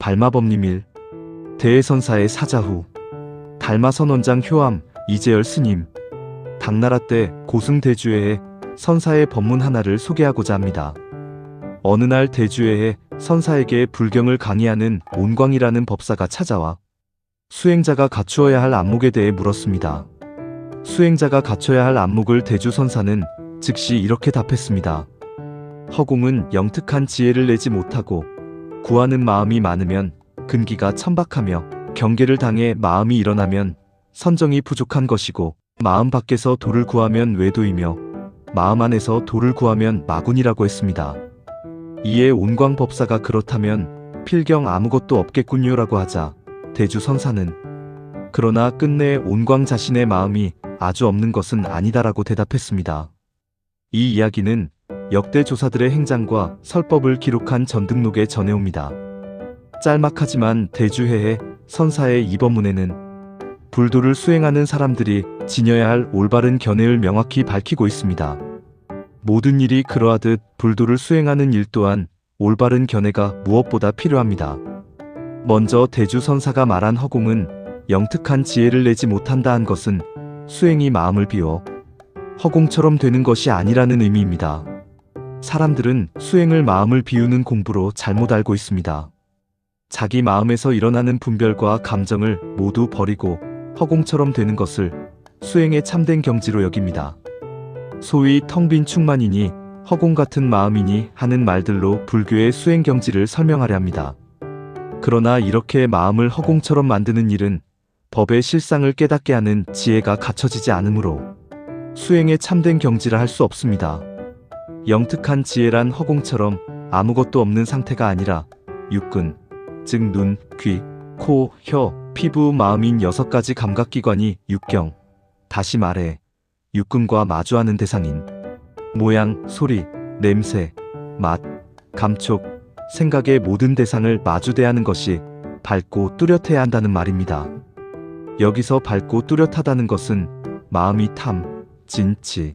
발마법리밀, 대해선사의 사자후, 달마선원장 효암, 이재열 스님, 당나라 때 고승대주회에 선사의 법문 하나를 소개하고자 합니다. 어느 날 대주회에 선사에게 불경을 강의하는 온광이라는 법사가 찾아와 수행자가 갖추어야 할 안목에 대해 물었습니다. 수행자가 갖춰야 할 안목을 대주선사는 즉시 이렇게 답했습니다. 허공은 영특한 지혜를 내지 못하고 구하는 마음이 많으면 근기가 천박하며 경계를 당해 마음이 일어나면 선정이 부족한 것이고 마음 밖에서 도를 구하면 외도이며 마음 안에서 도를 구하면 마군이라고 했습니다. 이에 온광법사가 그렇다면 필경 아무것도 없겠군요라고 하자 대주선사는 그러나 끝내 온광 자신의 마음이 아주 없는 것은 아니다라고 대답했습니다. 이 이야기는 역대 조사들의 행장과 설법을 기록한 전등록에 전해옵니다. 짤막하지만 대주회의 선사의 이 법문에는 불도를 수행하는 사람들이 지녀야 할 올바른 견해를 명확히 밝히고 있습니다. 모든 일이 그러하듯 불도를 수행하는 일 또한 올바른 견해가 무엇보다 필요합니다. 먼저 대주선사가 말한 허공은 영특한 지혜를 내지 못한다 한 것은 수행이 마음을 비워 허공처럼 되는 것이 아니라는 의미입니다. 사람들은 수행을 마음을 비우는 공부로 잘못 알고 있습니다. 자기 마음에서 일어나는 분별과 감정을 모두 버리고 허공처럼 되는 것을 수행의 참된 경지로 여깁니다. 소위 텅 빈 충만이니 허공 같은 마음이니 하는 말들로 불교의 수행 경지를 설명하려 합니다. 그러나 이렇게 마음을 허공처럼 만드는 일은 법의 실상을 깨닫게 하는 지혜가 갖춰지지 않으므로 수행의 참된 경지라 할 수 없습니다. 영특한 지혜란 허공처럼 아무것도 없는 상태가 아니라 육근, 즉 눈, 귀, 코, 혀, 피부, 마음인 6가지 감각기관이 육경, 다시 말해 육근과 마주하는 대상인 모양, 소리, 냄새, 맛, 감촉, 생각의 모든 대상을 마주대하는 것이 밝고 뚜렷해야 한다는 말입니다. 여기서 밝고 뚜렷하다는 것은 마음이 탐, 진치,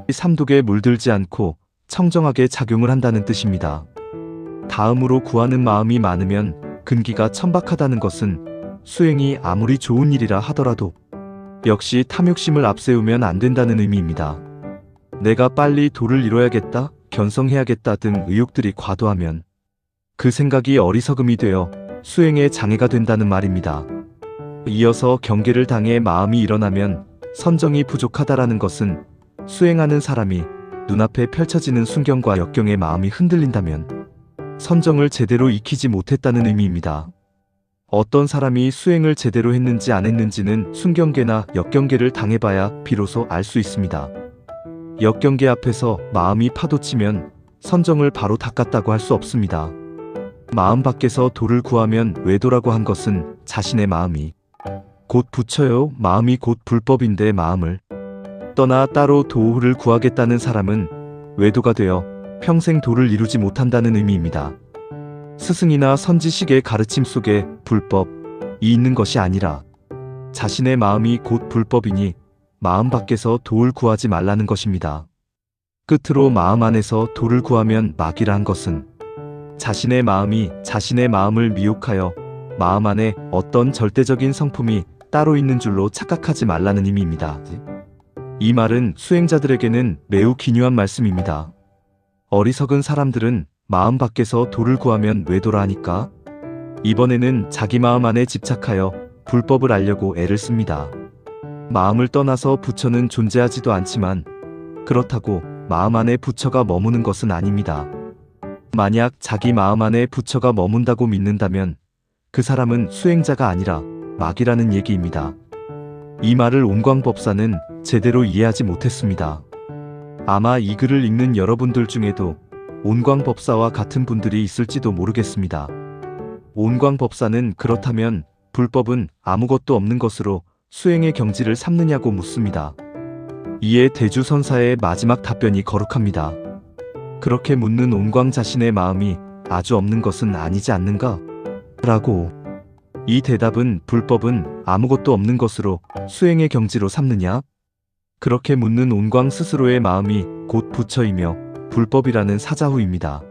삼독에 물들지 않고 청정하게 작용을 한다는 뜻입니다. 다음으로 구하는 마음이 많으면 근기가 천박하다는 것은 수행이 아무리 좋은 일이라 하더라도 역시 탐욕심을 앞세우면 안 된다는 의미입니다. 내가 빨리 도를 이뤄야겠다, 견성해야겠다 등 의욕들이 과도하면 그 생각이 어리석음이 되어 수행에 장애가 된다는 말입니다. 이어서 경계를 당해 마음이 일어나면 선정이 부족하다라는 것은 수행하는 사람이 눈앞에 펼쳐지는 순경과 역경에 마음이 흔들린다면 선정을 제대로 익히지 못했다는 의미입니다. 어떤 사람이 수행을 제대로 했는지 안 했는지는 순경계나 역경계를 당해봐야 비로소 알 수 있습니다. 역경계 앞에서 마음이 파도치면 선정을 바로 닦았다고 할 수 없습니다. 마음 밖에서 도를 구하면 외도라고 한 것은 자신의 마음이 곧 부처요, 마음이 곧 불법인데 마음을 떠나 따로 도를 구하겠다는 사람은 외도가 되어 평생 도를 이루지 못한다는 의미입니다. 스승이나 선지식의 가르침 속에 불법이 있는 것이 아니라 자신의 마음이 곧 불법이니 마음 밖에서 도를 구하지 말라는 것입니다. 끝으로 마음 안에서 도를 구하면 막이라 한 것은 자신의 마음이 자신의 마음을 미혹하여 마음 안에 어떤 절대적인 성품이 따로 있는 줄로 착각하지 말라는 의미입니다. 이 말은 수행자들에게는 매우 기묘한 말씀입니다. 어리석은 사람들은 마음 밖에서 도를 구하면 외도라 하니까 이번에는 자기 마음 안에 집착하여 불법을 알려고 애를 씁니다. 마음을 떠나서 부처는 존재하지도 않지만 그렇다고 마음 안에 부처가 머무는 것은 아닙니다. 만약 자기 마음 안에 부처가 머문다고 믿는다면 그 사람은 수행자가 아니라 막이라는 얘기입니다. 이 말을 온광법사는 제대로 이해하지 못했습니다. 아마 이 글을 읽는 여러분들 중에도 온광법사와 같은 분들이 있을지도 모르겠습니다. 온광법사는 그렇다면 불법은 아무것도 없는 것으로 수행의 경지를 삼느냐고 묻습니다. 이에 대주선사의 마지막 답변이 거룩합니다. 그렇게 묻는 온광 자신의 마음이 아주 없는 것은 아니지 않는가? 라고. 이 대답은 불법은 아무것도 없는 것으로 수행의 경지로 삼느냐? 그렇게 묻는 온광 스스로의 마음이 곧 부처이며 불법이라는 사자후입니다.